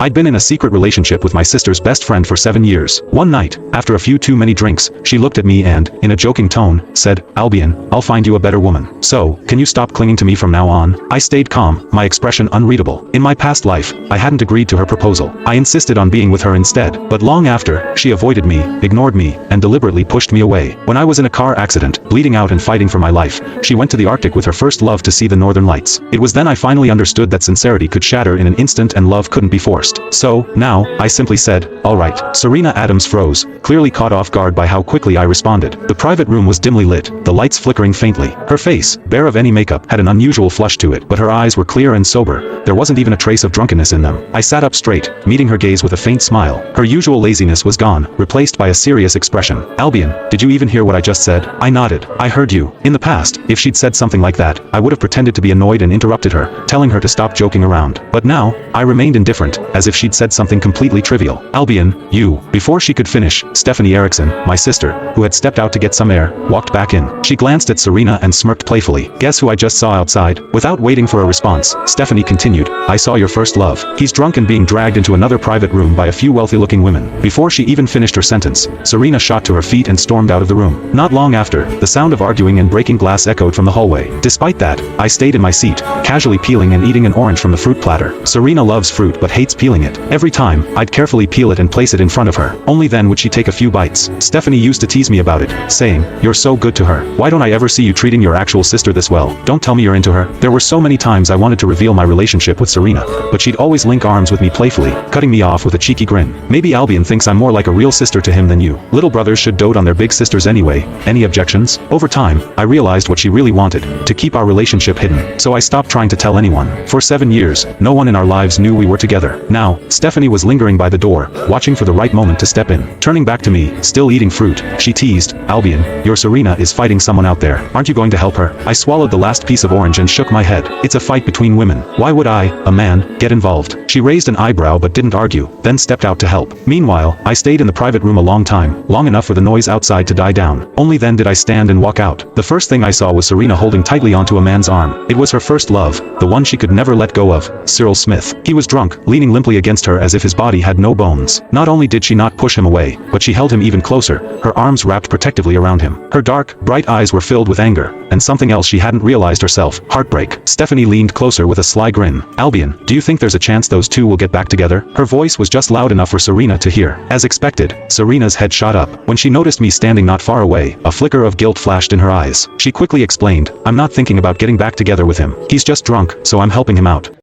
I'd been in a secret relationship with my sister's best friend for 7 years. One night, after a few too many drinks, she looked at me and, in a joking tone, said, "Albion, I'll find you a better woman. So, can you stop clinging to me from now on?" I stayed calm, my expression unreadable. In my past life, I hadn't agreed to her proposal. I insisted on being with her instead, but long after, she avoided me, ignored me, and deliberately pushed me away. When I was in a car accident, bleeding out and fighting for my life, she went to the Arctic with her first love to see the northern lights. It was then I finally understood that sincerity could shatter in an instant and love couldn't be forced. So, now, I simply said, "All right." Serena Adams froze, clearly caught off guard by how quickly I responded. The private room was dimly lit, the lights flickering faintly. Her face, bare of any makeup, had an unusual flush to it, but her eyes were clear and sober. There wasn't even a trace of drunkenness in them. I sat up straight, meeting her gaze with a faint smile. Her usual laziness was gone, replaced by a serious expression. "Albion, did you even hear what I just said?" I nodded. "I heard you." In the past, if she'd said something like that, I would have pretended to be annoyed and interrupted her, telling her to stop joking around. But now, I remained indifferent, as if she'd said something completely trivial. "Albion, you." Before she could finish, Stephanie Erickson, my sister, who had stepped out to get some air, walked back in. She glanced at Serena and smirked playfully. "Guess who I just saw outside?" Without waiting for a response, Stephanie continued, "I saw your first love. He's drunk and being dragged into another private room by a few wealthy-looking women." Before she even finished her sentence, Serena shot to her feet and stormed out of the room. Not long after, the sound of arguing and breaking glass echoed from the hallway. Despite that, I stayed in my seat, casually peeling and eating an orange from the fruit platter. Serena loves fruit but hates peeling it. Every time, I'd carefully peel it and place it in front of her. Only then would she take a few bites. Stephanie used to tease me about it, saying, "You're so good to her. Why don't I ever see you treating your actual sister this well? Don't tell me you're into her." There were so many times I wanted to reveal my relationship with Serena, but she'd always link arms with me playfully, cutting me off with a cheeky grin. "Maybe Albion thinks I'm more like a real sister to him than you. Little brothers should dote on their big sisters anyway. Any objections?" Over time, I realized what she really wanted, to keep our relationship hidden. So I stopped trying to tell anyone. For 7 years, no one in our lives knew we were together. Now, Stephanie was lingering by the door, watching for the right moment to step in. Turning back to me, still eating fruit, she teased, "Albion, your Serena is fighting someone out there. Aren't you going to help her?" I swallowed the last piece of orange and shook my head. "It's a fight between women. Why would I, a man, get involved?" She raised an eyebrow but didn't argue, then stepped out to help. Meanwhile, I stayed in the private room a long time, long enough for the noise outside to die down. Only then did I stand and walk out. The first thing I saw was Serena holding tightly onto a man's arm. It was her first love, the one she could never let go of, Cyril Smith. He was drunk, leaning limply against her as if his body had no bones. Not only did she not push him away, but she held him even closer, her arms wrapped protectively around him. Her dark, bright eyes were filled with anger, and something else she hadn't realized herself, heartbreak. Stephanie leaned closer with a sly grin. "Albion, do you think there's a chance those two will get back together?" Her voice was just loud enough for Serena to hear. As expected, Serena's head shot up. When she noticed me standing not far away, a flicker of guilt flashed in her eyes. She quickly explained, "I'm not thinking about getting back together with him. He's just drunk, so I'm helping him out."